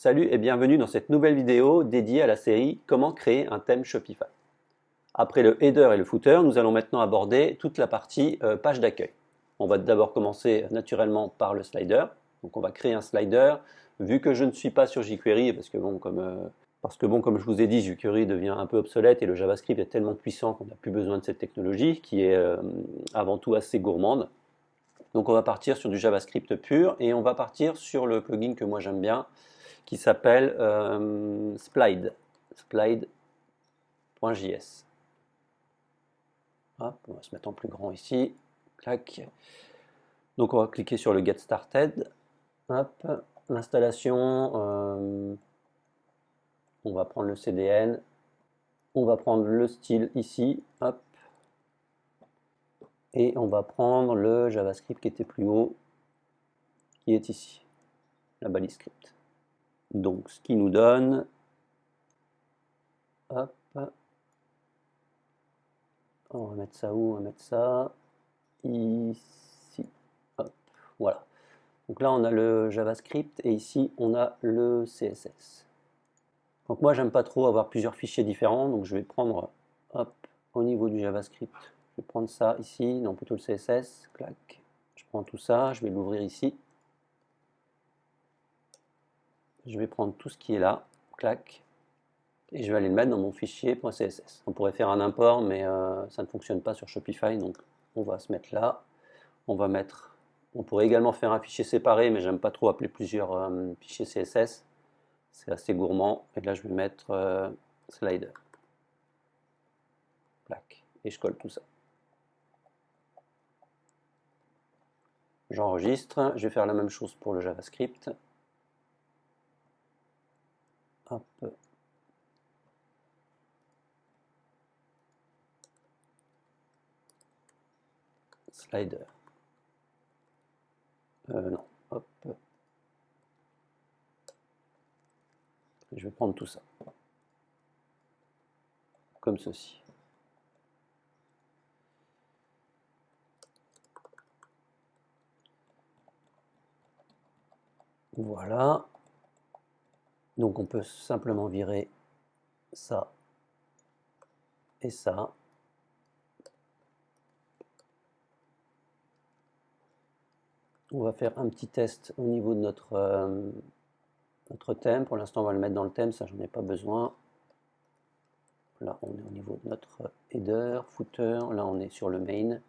Salut et bienvenue dans cette nouvelle vidéo dédiée à la série Comment créer un thème Shopify. Après le header et le footer, nous allons maintenant aborder toute la partie page d'accueil. On va d'abord commencer naturellement par le slider. Donc on va créer un slider. Vu que je ne suis pas sur jQuery, parce que comme je vous ai dit, jQuery devient un peu obsolète et le JavaScript est tellement puissant qu'on n'a plus besoin de cette technologie qui est avant tout assez gourmande. Donc on va partir sur du JavaScript pur et on va partir sur le plugin que moi j'aime bien, qui s'appelle Splide, splide.js. On va se mettre en plus grand ici. Clac. Donc on va cliquer sur le Get Started. L'installation, on va prendre le CDN. On va prendre le style ici. Et on va prendre le JavaScript qui était plus haut, qui est ici, la balise script. Donc ce qui nous donne, on va mettre ça où? On va mettre ça ici. Voilà. Donc là on a le JavaScript et ici on a le CSS. Donc moi j'aime pas trop avoir plusieurs fichiers différents, donc je vais prendre au niveau du JavaScript, je vais prendre ça ici, non plutôt le CSS, clac. Je prends tout ça, je vais l'ouvrir ici. Je vais prendre tout ce qui est là, clac, et je vais aller le mettre dans mon fichier .css. On pourrait faire un import, mais ça ne fonctionne pas sur Shopify, donc on va se mettre là. On pourrait également faire un fichier séparé, mais j'aime pas trop appeler plusieurs fichiers CSS. C'est assez gourmand. Et là, je vais mettre slider. Clac, et je colle tout ça. J'enregistre. Je vais faire la même chose pour le JavaScript. Slider. Non, je vais prendre tout ça. Comme ceci. Voilà. Donc on peut simplement virer ça et ça. On va faire un petit test au niveau de notre thème. Pour l'instant, on va le mettre dans le thème, ça j'en ai pas besoin. Là, on est au niveau de notre header, footer. Là, on est sur le main,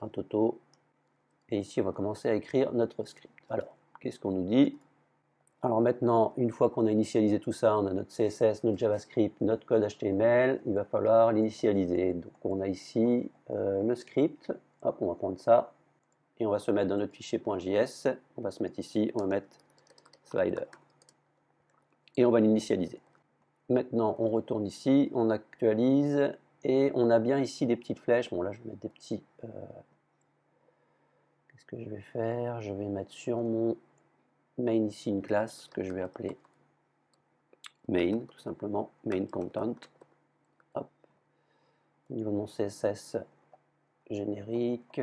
un toto. Et ici, on va commencer à écrire notre script. Alors, qu'est-ce qu'on nous dit? Alors maintenant, une fois qu'on a initialisé tout ça, on a notre CSS, notre JavaScript, notre code HTML, il va falloir l'initialiser. Donc on a ici le script. Hop, on va prendre ça. Et on va se mettre dans notre fichier .js, on va se mettre ici, on va mettre slider. Et on va l'initialiser. Maintenant, on retourne ici, on actualise, et on a bien ici des petites flèches. Bon là, je vais mettre des petits... Qu'est-ce que je vais faire? Je vais mettre sur mon main ici une classe que je vais appeler main, tout simplement, main content. Hop. Au niveau de mon CSS générique,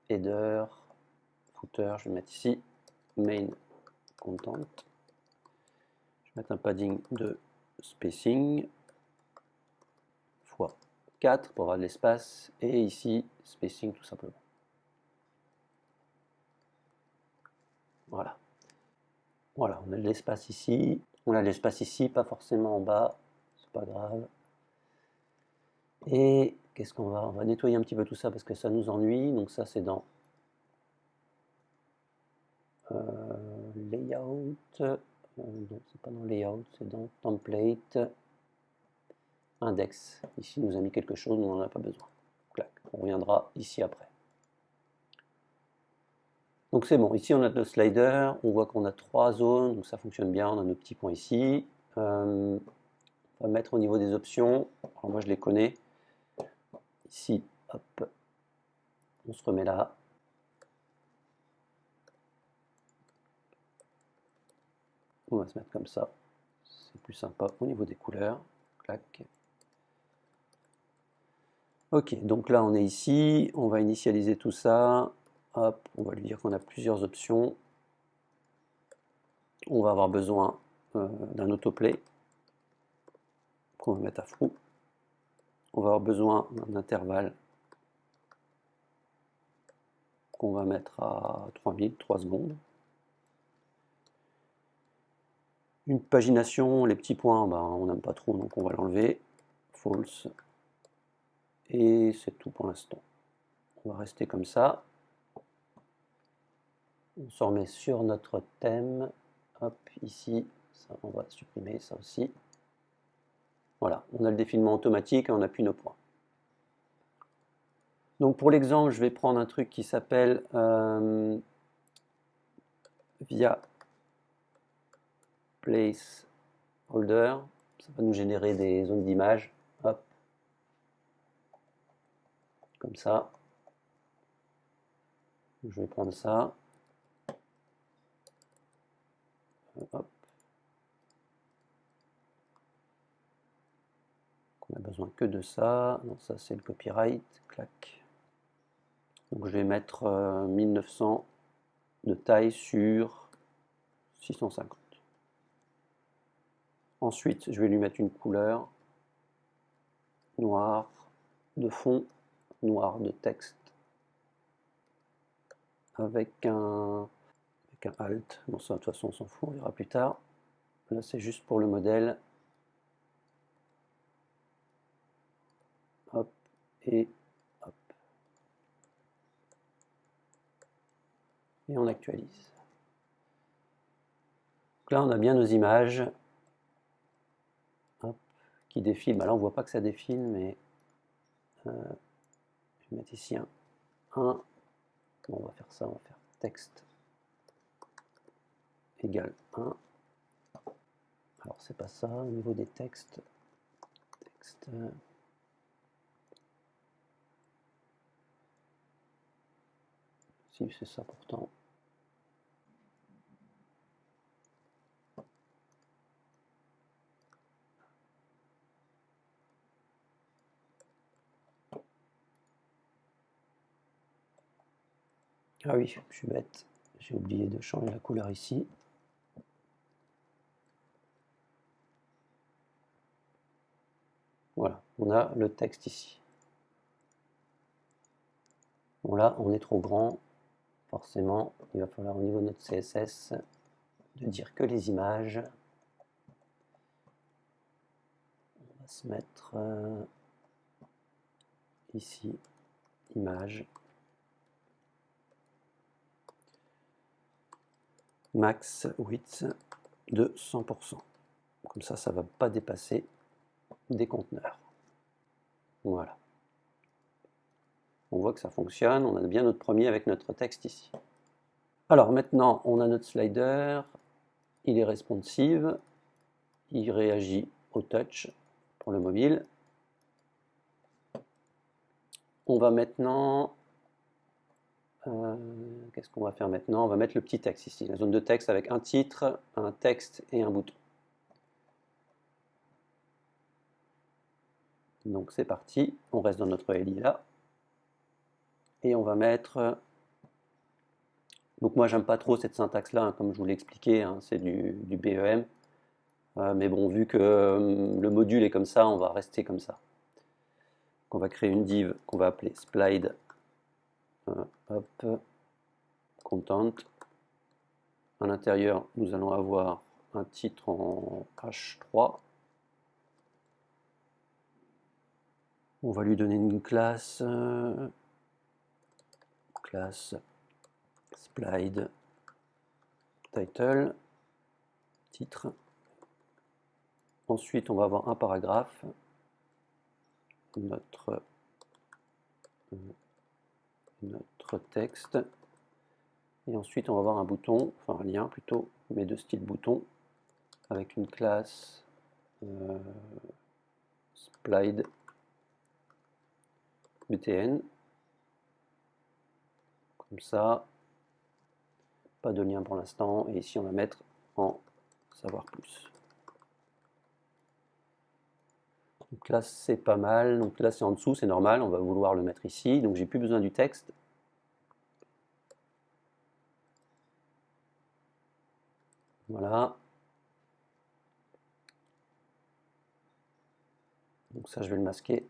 header, footer, je vais mettre ici main content. Je vais mettre un padding de spacing fois 4 pour avoir de l'espace et ici spacing tout simplement. Voilà. Voilà, on a de l'espace ici. On a de l'espace ici, pas forcément en bas, c'est pas grave. Et qu'est-ce qu'on va? On va nettoyer un petit peu tout ça parce que ça nous ennuie. Donc ça c'est dans layout. Non, c'est pas dans layout, c'est dans template. Index. Ici il nous a mis quelque chose, nous on n'en a pas besoin. Clac. On reviendra ici après. Donc c'est bon, ici on a notre slider, on voit qu'on a 3 zones, donc ça fonctionne bien, on a nos petits points ici. On va mettre au niveau des options, alors moi je les connais. Ici, hop, on se remet là. On va se mettre comme ça, c'est plus sympa au niveau des couleurs. Clac. Ok, donc là on est ici, on va initialiser tout ça. Hop, on va lui dire qu'on a plusieurs options. On va avoir besoin d'un autoplay qu'on va mettre à froid. On va avoir besoin d'un intervalle qu'on va mettre à 3000, 3 secondes. Une pagination, les petits points, ben, on n'aime pas trop, donc on va l'enlever. False. Et c'est tout pour l'instant. On va rester comme ça. On s'en remet sur notre thème. Hop, ici, ça, on va supprimer ça aussi. Voilà, on a le défilement automatique et on appuie nos points. Donc pour l'exemple, je vais prendre un truc qui s'appelle via placeholder. Ça va nous générer des zones d'image. Hop, comme ça. Je vais prendre ça. Hop. On a besoin que de ça. Non, ça c'est le copyright. Clac. Donc je vais mettre 1900 de taille sur 650. Ensuite, je vais lui mettre une couleur noir de fond, noir de texte, avec un alt. Bon, ça de toute façon on s'en fout, on verra plus tard. Là c'est juste pour le modèle. Hop et hop. Et on actualise. Donc là on a bien nos images. Hop, qui défilent. Bah là on voit pas que ça défile, mais je vais mettre ici un 1. Bon, on va faire ça, on va faire texte égale 1. Alors c'est pas ça, au niveau des textes. Texte. Si c'est ça pourtant. Ah oui, je suis bête. J'ai oublié de changer la couleur ici. Voilà, on a le texte ici. Bon là, on est trop grand. Forcément, il va falloir au niveau de notre CSS de dire que les images. On va se mettre ici, image. Max width de 100%. Comme ça ne va pas dépasser des conteneurs. Voilà. On voit que ça fonctionne, on a bien notre premier avec notre texte ici. Alors maintenant, on a notre slider, il est responsive, il réagit au touch pour le mobile. On va maintenant... qu'est-ce qu'on va faire maintenant? On va mettre le petit texte ici, la zone de texte avec un titre, un texte et un bouton. Donc c'est parti, on reste dans notre LI là. Et on va mettre... Donc moi j'aime pas trop cette syntaxe là, hein, comme je vous l'ai expliqué, hein, c'est du BEM. Mais bon, vu que le module est comme ça, on va rester comme ça. Donc on va créer une div qu'on va appeler Splide hop, content. À l'intérieur, nous allons avoir un titre en H3. On va lui donner une classe, classe Splide title, titre. Ensuite, on va avoir un paragraphe, notre texte. Et ensuite, on va avoir un bouton, enfin un lien plutôt, mais de style bouton, avec une classe Splide btn. Comme ça. Pas de lien pour l'instant. Et ici, on va mettre en savoir plus. Donc là, c'est pas mal. Donc là, c'est en dessous, c'est normal. On va vouloir le mettre ici. Donc j'ai plus besoin du texte. Voilà. Donc ça, je vais le masquer.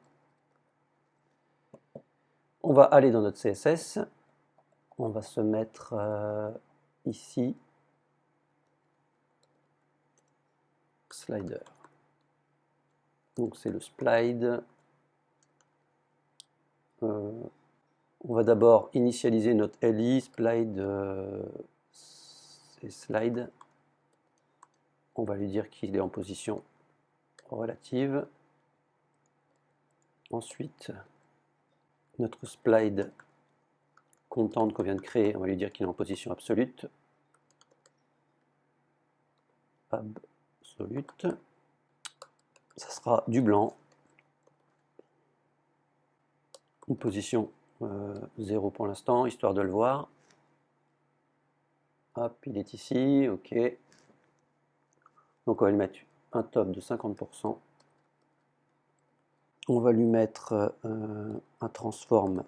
On va aller dans notre CSS. On va se mettre ici. Slider. Donc c'est le slide. On va d'abord initialiser notre LI, slide. On va lui dire qu'il est en position relative. Ensuite, notre slide content qu'on vient de créer, on va lui dire qu'il est en position absolute. Absolute. Ça sera du blanc. Une position 0 pour l'instant, histoire de le voir. Hop, il est ici, ok. Donc on va lui mettre un top de 50%. On va lui mettre un transform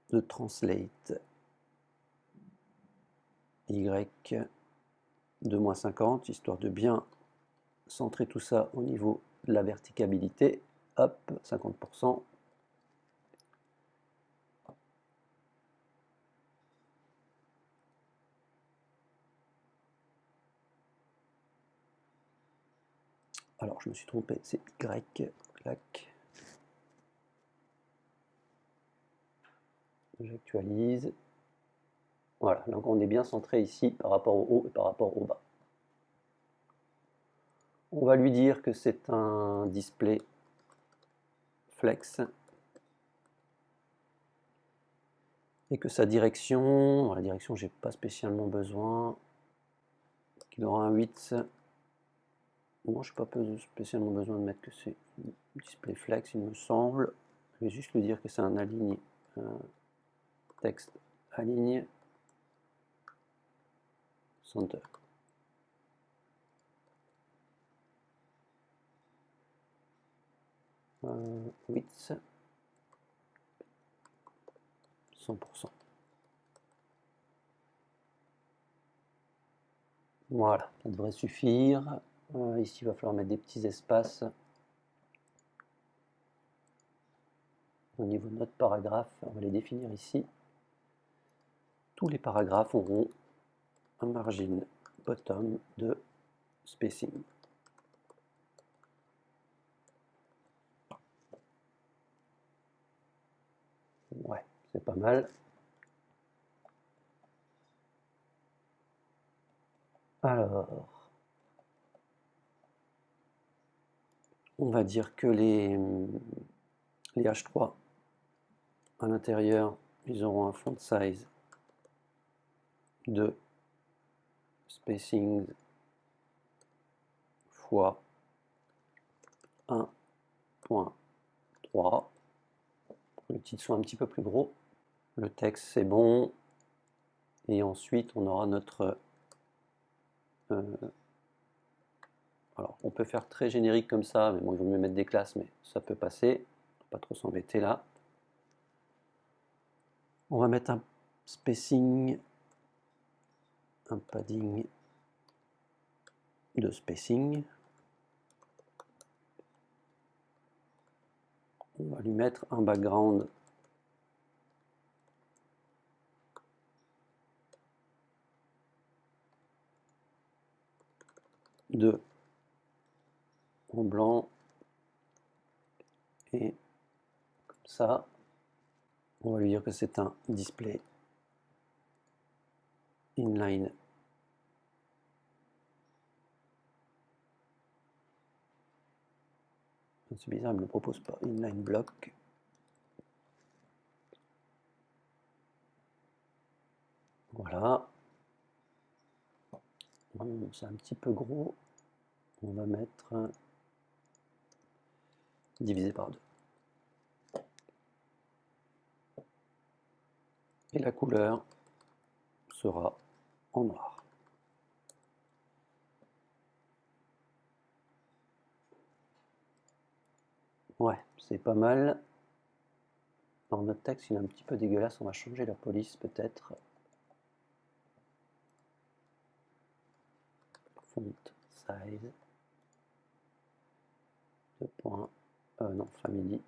de translate y de -50, histoire de bien centrer tout ça au niveau de la verticabilité. Hop, 50%. Alors, je me suis trompé, c'est Y, clac. J'actualise. Voilà, donc on est bien centré ici par rapport au haut et par rapport au bas. On va lui dire que c'est un display flex et que sa direction, dans la direction j'ai pas spécialement besoin, qu'il aura un 8. Moi je n'ai pas spécialement besoin de mettre que c'est display flex, il me semble. Je vais juste lui dire que c'est un aligne, texte aligne center. Width 100%. Voilà, ça devrait suffire. Ici, il va falloir mettre des petits espaces au niveau de notre paragraphe. On va les définir ici. Tous les paragraphes auront un margin bottom de spacing. Ouais, c'est pas mal. Alors, on va dire que les H3 à l'intérieur, ils auront un font size de spacing fois 1.3 pour que le titre soit un petit peu plus gros. Le texte c'est bon. Et ensuite on aura notre... alors on peut faire très générique comme ça, mais bon il vaut mieux mettre des classes, mais ça peut passer. Pas trop s'embêter là. On va mettre un spacing, un padding de spacing. On va lui mettre un background de en blanc et comme ça. On va lui dire que c'est un display inline c'est bizarre, il ne me le propose pas. Inline block. Voilà. C'est un petit peu gros. On va mettre divisé par 2. Et la couleur sera en noir. Ouais, c'est pas mal. Alors notre texte il est un petit peu dégueulasse, on va changer la police peut-être. Font size, 2 points, non, family.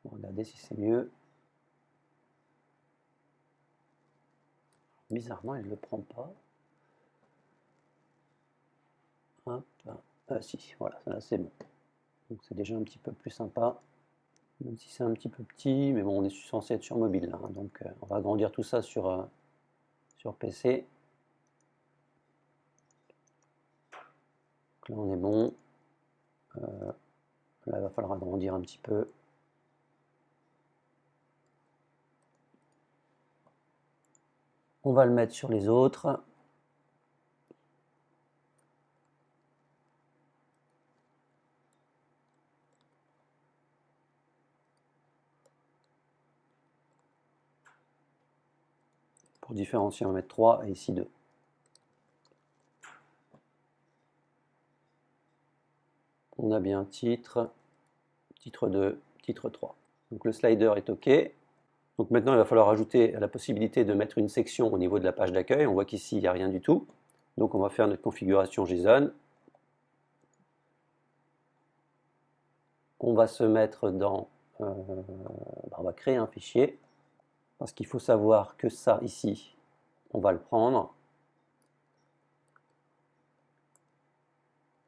On va regarder si c'est mieux. Bizarrement, il ne le prend pas. Hop. Ah si, voilà, là c'est bon. Donc c'est déjà un petit peu plus sympa. Même si c'est un petit peu petit, mais bon, on est censé être sur mobile là, hein, donc on va agrandir tout ça sur PC. Donc là on est bon. Là il va falloir agrandir un petit peu. On va le mettre sur les autres. Pour différencier, on va mettre 3 et ici 2. On a bien titre, titre 2, titre 3. Donc le slider est OK. Donc maintenant, il va falloir ajouter la possibilité de mettre une section au niveau de la page d'accueil. On voit qu'ici, il n'y a rien du tout. Donc on va faire notre configuration JSON. On va se mettre dans... on va créer un fichier. Parce qu'il faut savoir que ça, ici, on va le prendre.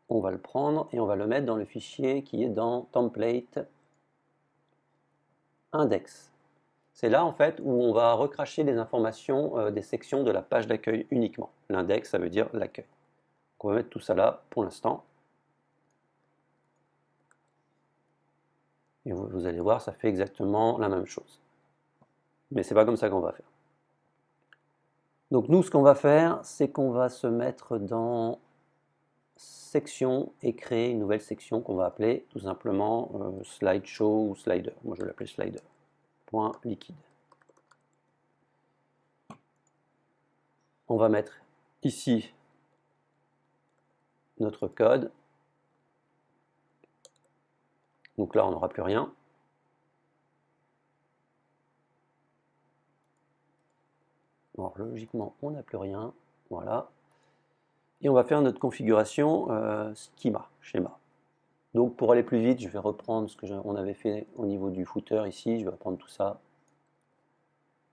On va le prendre et on va le mettre dans le fichier qui est dans template index. C'est là en fait où on va recracher les informations des sections de la page d'accueil uniquement. L'index, ça veut dire l'accueil. On va mettre tout ça là pour l'instant. Et vous allez voir, ça fait exactement la même chose. Mais c'est pas comme ça qu'on va faire. Donc nous, ce qu'on va faire, c'est qu'on va se mettre dans section et créer une nouvelle section qu'on va appeler tout simplement slideshow ou slider. Moi, je vais l'appeler slider. Point liquide. On va mettre ici notre code. Donc là, on n'aura plus rien. Alors, logiquement, on n'a plus rien. Voilà. Et on va faire notre configuration schéma. Donc pour aller plus vite, je vais reprendre ce qu'on avait fait au niveau du footer ici. Je vais reprendre tout ça.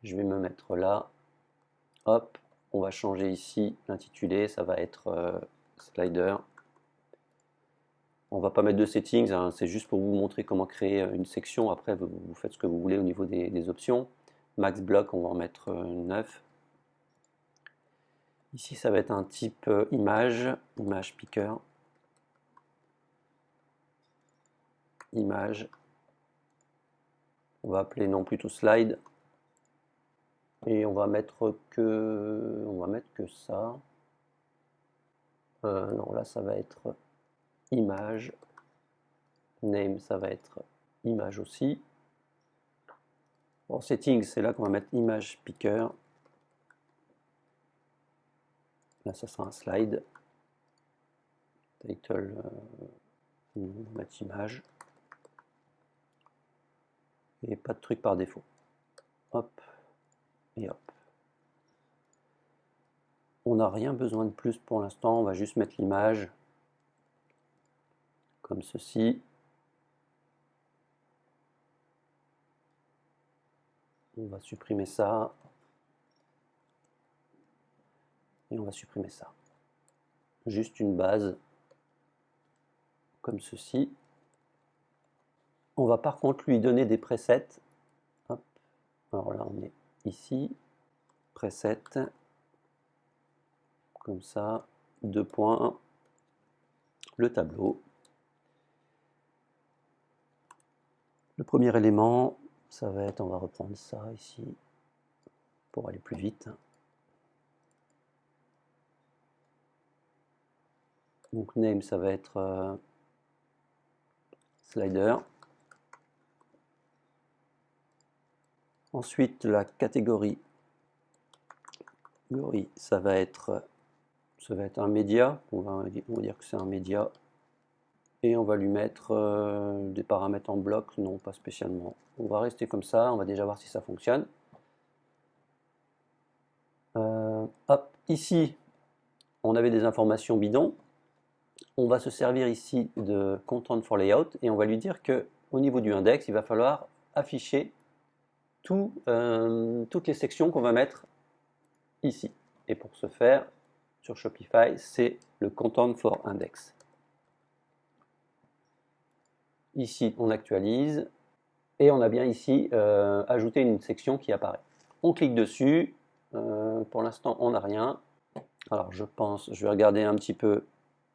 Je vais me mettre là. Hop, on va changer ici l'intitulé. Ça va être slider. On ne va pas mettre de settings, hein, c'est juste pour vous montrer comment créer une section. Après, vous faites ce que vous voulez au niveau des options. Max block, on va en mettre 9. Ici, ça va être un type image picker. Image. On va appeler non plutôt slide. Et on va mettre que ça. Non, là, ça va être image. Name, ça va être image aussi. En settings, c'est là qu'on va mettre image picker. Là, ça sera un slide. Title, on va mettre image. Et pas de truc par défaut. Hop. Et hop. On n'a rien besoin de plus pour l'instant. On va juste mettre l'image. Comme ceci. On va supprimer ça. Et on va supprimer ça. Juste une base. Comme ceci. On va par contre lui donner des presets. Hop. Alors là, on est ici. Preset. Comme ça. 2 points. Le tableau. Le premier élément, ça va être, on va reprendre ça ici pour aller plus vite. Donc name, ça va être slider. Ensuite, la catégorie, ça va être un média. On va dire que c'est un média. Et on va lui mettre des paramètres en bloc, non pas spécialement. On va rester comme ça, on va déjà voir si ça fonctionne. Hop, ici, on avait des informations bidons. On va se servir ici de content for layout et on va lui dire que au niveau du index, il va falloir afficher toutes les sections qu'on va mettre ici. Et pour ce faire, sur Shopify, c'est le content for index. Ici, on actualise et on a bien ici ajouté une section qui apparaît. On clique dessus. Pour l'instant, on n'a rien. Alors, je vais regarder un petit peu.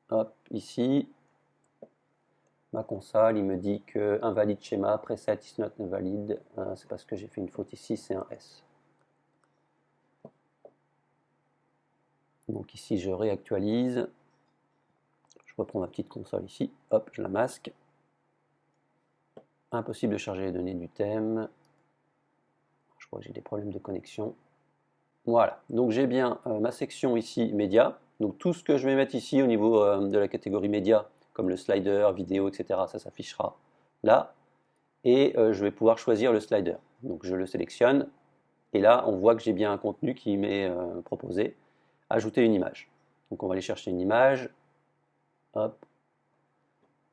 Hop, ici, ma console, il me dit que invalide schéma, preset is not invalid. C'est parce que j'ai fait une faute ici, c'est un S. Donc ici, je réactualise. Je reprends ma petite console ici. Hop, je la masque. Impossible de charger les données du thème. Je crois que j'ai des problèmes de connexion. Voilà, donc j'ai bien ma section ici média. Donc tout ce que je vais mettre ici au niveau de la catégorie média, comme le slider, vidéo, etc., ça s'affichera là. Et je vais pouvoir choisir le slider. Donc je le sélectionne. Et là, on voit que j'ai bien un contenu qui m'est proposé. Ajouter une image. Donc on va aller chercher une image. Hop.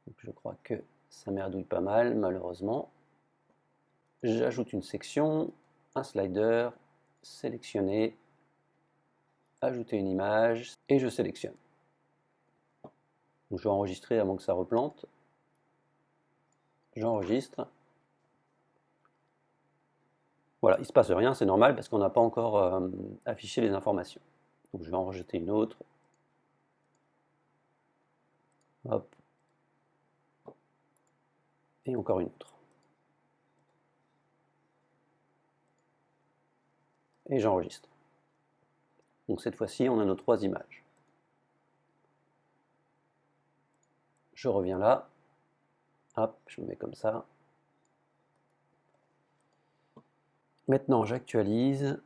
Donc je crois que ça merdouille pas mal, malheureusement. J'ajoute une section, un slider, sélectionner, ajouter une image, et je sélectionne. Donc je vais enregistrer avant que ça replante. J'enregistre. Voilà, il ne se passe rien, c'est normal parce qu'on n'a pas encore affiché les informations. Donc je vais en rejeter une autre. Hop. Et encore une autre. Et j'enregistre. Donc cette fois-ci, on a nos 3 images. Je reviens là. Hop, je me mets comme ça. Maintenant, j'actualise.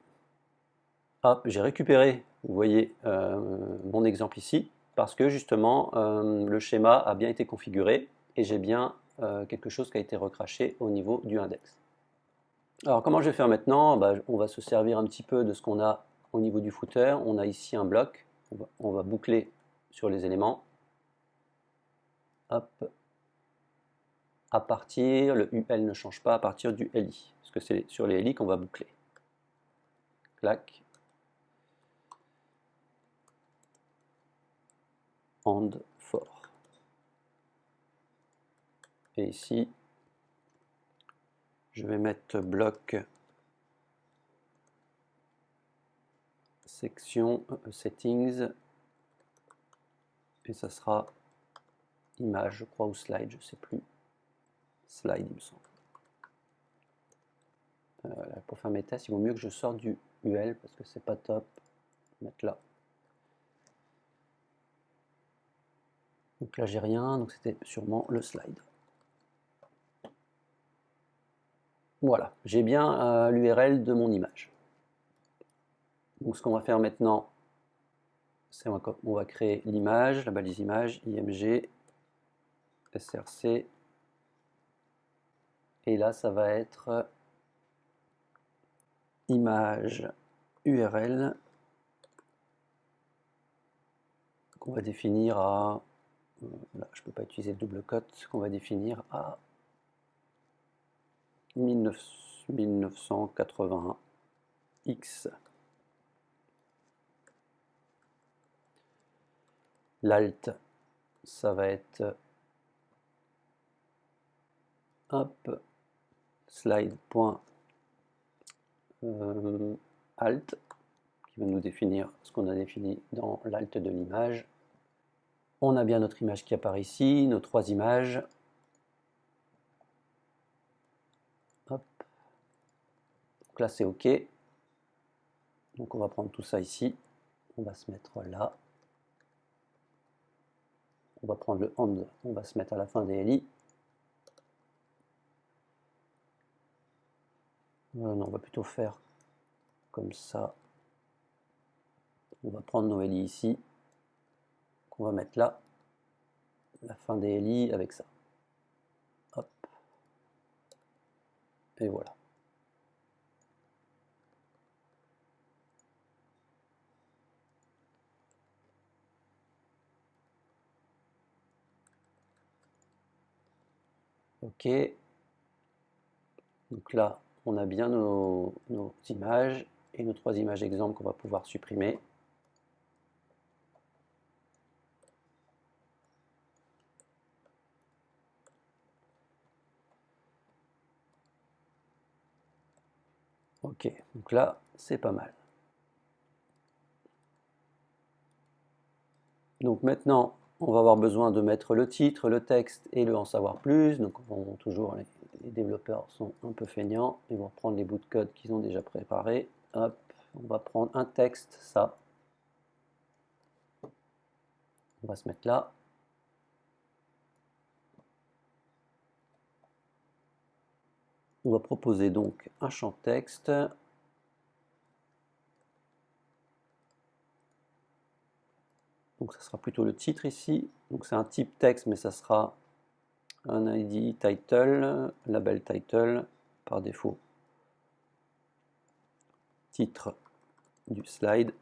Hop, j'ai récupéré, vous voyez, mon exemple ici, parce que justement, le schéma a bien été configuré et j'ai bien quelque chose qui a été recraché au niveau du index. Alors, comment je vais faire maintenant? On va se servir un petit peu de ce qu'on a au niveau du footer. On a ici un bloc. On va boucler sur les éléments. Hop. À partir, le UL ne change pas à partir du LI, parce que c'est sur les LI qu'on va boucler. Clac. And for. Et ici, je vais mettre bloc section settings et ça sera image, je crois, ou slide, je ne sais plus. Slide, il me semble. Pour faire mes tests, il vaut mieux que je sorte du UL parce que c'est pas top. Mettre là. Donc là, j'ai rien, donc c'était sûrement le slide. Voilà, j'ai bien l'URL de mon image. Donc ce qu'on va faire maintenant, c'est on va créer l'image, la balise image, img, src, et là ça va être image URL qu'on va définir à, là je ne peux pas utiliser le double cote, qu'on va définir à 1981x. L'alt, ça va être hop, slide.alt, qui va nous définir ce qu'on a défini dans l'alt de l'image. On a bien notre image qui apparaît ici, nos 3 images. Hop. Donc là c'est OK. Donc on va prendre tout ça ici. On va se mettre là. On va prendre le AND, on va se mettre à la fin des LI. Non, on va plutôt faire comme ça. On va prendre nos LI ici, qu'on va mettre là. la fin des LI avec ça. Hop. Et voilà. Ok. Donc là, on a bien nos images et nos 3 images exemples qu'on va pouvoir supprimer. Ok, donc là, c'est pas mal. Donc maintenant, on va avoir besoin de mettre le titre, le texte et le en savoir plus. Donc toujours, les développeurs sont un peu feignants. Ils vont reprendre les bouts de code qu'ils ont déjà préparés. Hop, on va prendre un texte, ça. On va se mettre là. On va proposer donc un champ texte. Donc ça sera plutôt le titre ici. Donc c'est un type texte, mais ça sera un ID title, label title par défaut. Titre du slide.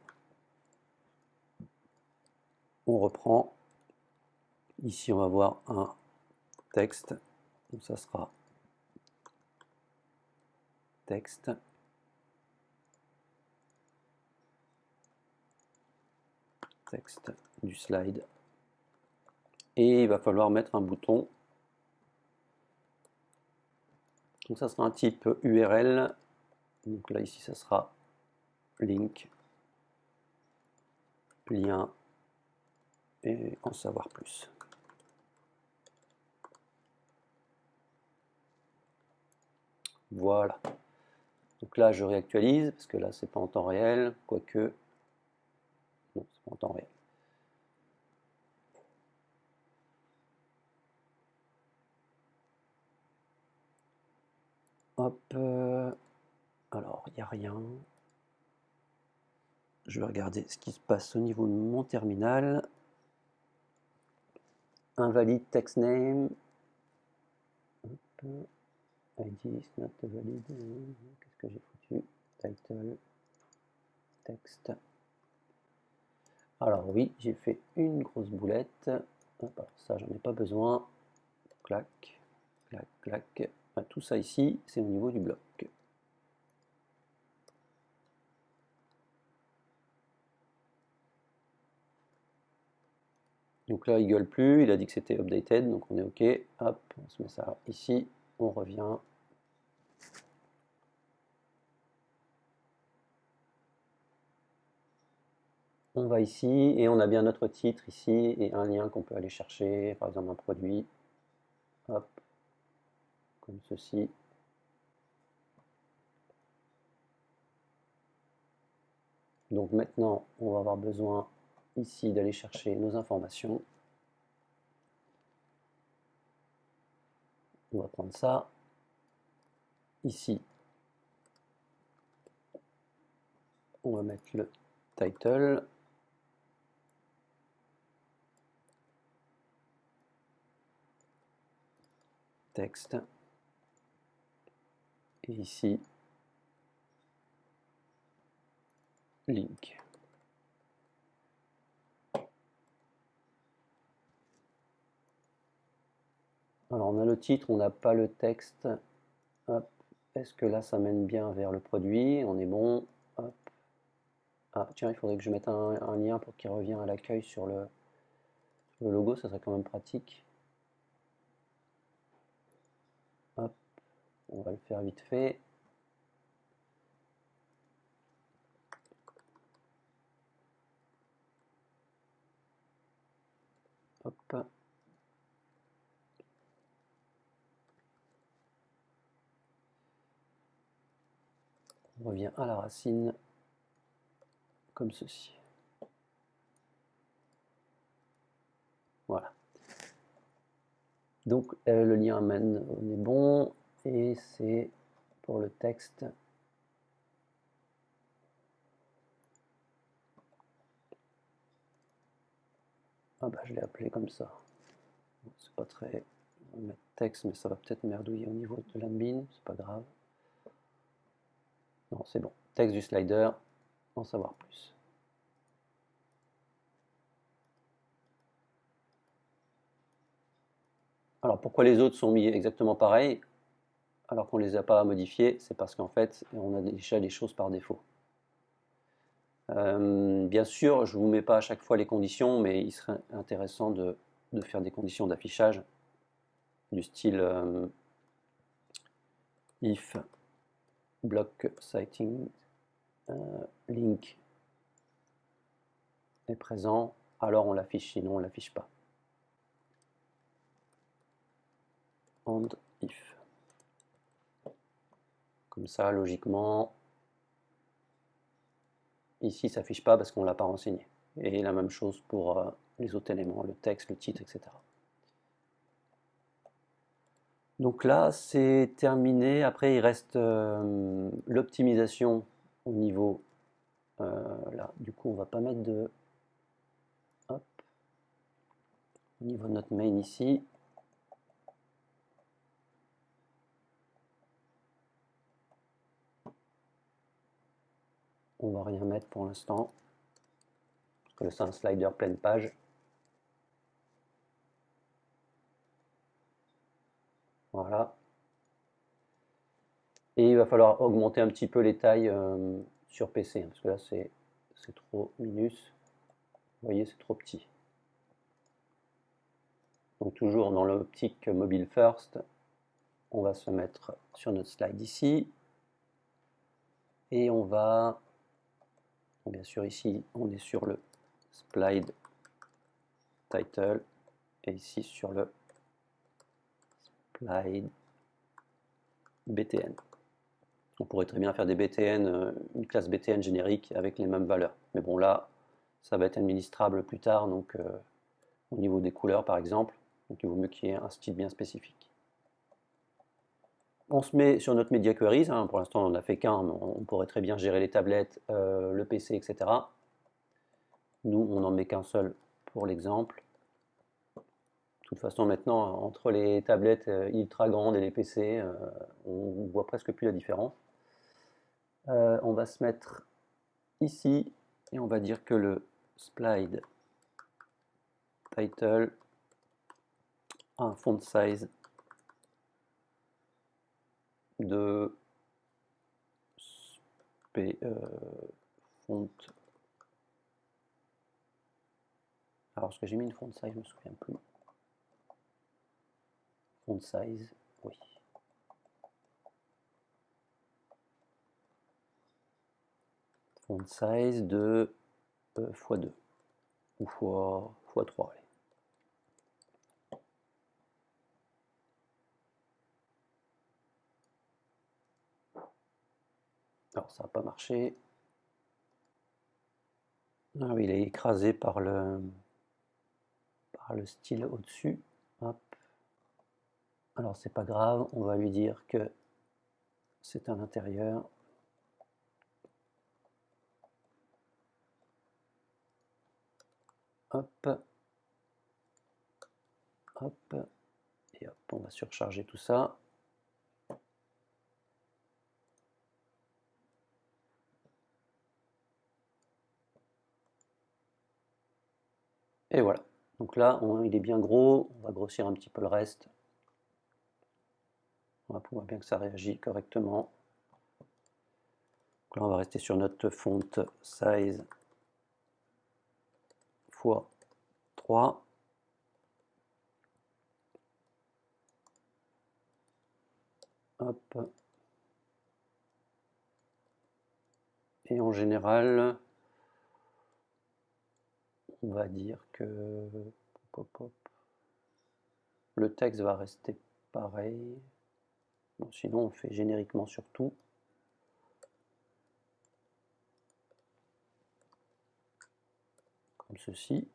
On reprend. Ici, on va voir un texte. Donc ça sera texte. Texte du slide. Et il va falloir mettre un bouton. Donc ça sera un type URL. Donc là, ici, ça sera link, lien et en savoir plus. Voilà. Donc là, je réactualise parce que là, c'est pas en temps réel, quoique. Non, c'est pas en temps réel. Hop. Alors, il n'y a rien. Je vais regarder ce qui se passe au niveau de mon terminal. Invalide text name. Hop. ID is not valid. Qu'est-ce que j'ai foutu? Title. Texte. Alors oui, j'ai fait une grosse boulette. Hop, alors ça, j'en ai pas besoin. Clac, clac, clac. Ah, tout ça ici, c'est au niveau du bloc. Donc là, il gueule plus, il a dit que c'était updated, donc on est OK. Hop, on se met ça ici, on revient. On va ici et on a bien notre titre ici et un lien qu'on peut aller chercher, par exemple un produit. Hop, comme ceci. Donc maintenant, on va avoir besoin ici d'aller chercher nos informations. On va prendre ça. Ici, on va mettre le title. Texte. Et ici, link. Alors on a le titre, on n'a pas le texte. Est-ce que là ça mène bien vers le produit? On est bon. Hop. Ah tiens, il faudrait que je mette un lien pour qu'il revienne à l'accueil sur le logo, ça serait quand même pratique. Hop. On va le faire vite fait. Hop. On revient à la racine, comme ceci. Voilà. Donc le lien mène, on est bon, et c'est pour le texte. Ah bah je l'ai appelé comme ça. pas très... On va mettre texte, mais ça va peut-être merdouiller au niveau de l'admin, c'est pas grave. Non, c'est bon. Texte du slider, en savoir plus. Alors pourquoi les autres sont mis exactement pareil alors qu'on ne les a pas modifiés? C'est parce qu'en fait, on a déjà les choses par défaut. Bien sûr, je ne vous mets pas à chaque fois les conditions, mais il serait intéressant de faire des conditions d'affichage du style if block citing link est présent, alors on l'affiche, sinon on ne l'affiche pas. And if. Comme ça, logiquement, ici, ça ne s'affiche pas parce qu'on ne l'a pas renseigné. Et la même chose pour les autres éléments, le texte, le titre, etc. Donc là, c'est terminé. Après, il reste l'optimisation au niveau... là, du coup, on ne va pas mettre de... Hop. Au niveau de notre main ici. On va rien mettre pour l'instant. Parce que c'est un slider pleine page. Voilà. Et il va falloir augmenter un petit peu les tailles sur PC. Parce que là, c'est trop minus. Vous voyez, c'est trop petit. Donc toujours dans l'optique mobile first, on va se mettre sur notre slide ici. Et on va, bien sûr ici, on est sur le slide title. Et ici sur le slide BTN. On pourrait très bien faire des BTN, une classe BTN générique avec les mêmes valeurs. Mais bon là, ça va être administrable plus tard, donc au niveau des couleurs par exemple. Donc il vaut mieux qu'il y ait un style bien spécifique. On se met sur notre Media Queries, hein, pour l'instant on n'a fait qu'un, mais on pourrait très bien gérer les tablettes, le PC, etc. Nous, on n'en met qu'un seul pour l'exemple. De toute façon, maintenant, entre les tablettes ultra grandes et les PC, on ne voit presque plus la différence. On va se mettre ici et on va dire que le slide title a un font size de font. Alors, est-ce que j'ai mis une font size? Je ne me souviens plus. Font size, oui. Font size de x2 ou x3. Allez. Alors, ça n'a pas marché. Ah oui, il est écrasé par le style au-dessus. Hop. Alors, c'est pas grave, on va lui dire que c'est à l'intérieur. Hop. Hop. Et hop, on va surcharger tout ça. Et voilà. Donc là, il est bien gros. On va grossir un petit peu le reste. On voit bien que ça réagit correctement. Donc là, on va rester sur notre font size x 3. Hop. Et en général, on va dire que le texte va rester pareil. Bon, sinon, on fait génériquement sur tout. Comme ceci.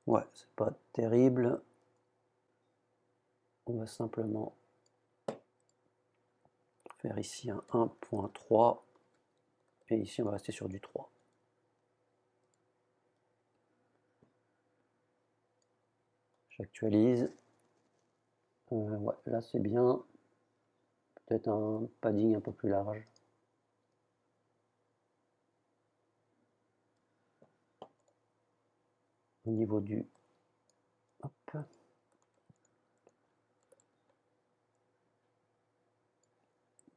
Ouais, c'est pas terrible. on va simplement faire ici un 1.3 et ici on va rester sur du 3. J'actualise. Ouais, là c'est bien. Peut-être un padding un peu plus large. Au niveau du hop,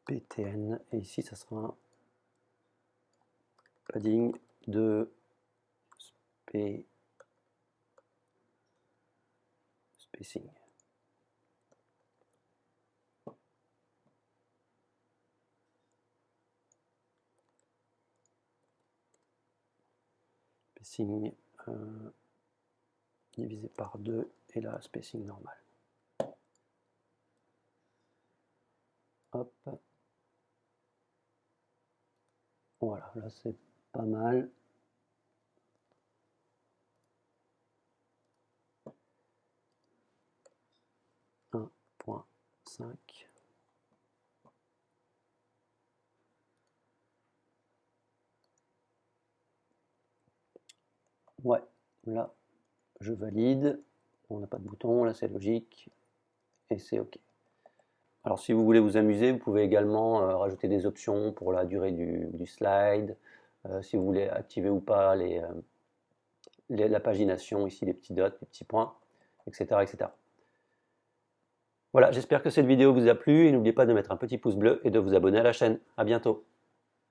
PTN, et ici ça sera un padding de spacing. Spacing divisé par 2 et là spacing normal. Hop. Voilà, là c'est pas mal. Un point 5. Ouais, là je valide. On n'a pas de bouton, là c'est logique. Et c'est OK. Alors si vous voulez vous amuser, vous pouvez également rajouter des options pour la durée du slide, si vous voulez activer ou pas la pagination, ici les petits dots, les petits points, etc. etc. Voilà, j'espère que cette vidéo vous a plu et n'oubliez pas de mettre un petit pouce bleu et de vous abonner à la chaîne. À bientôt.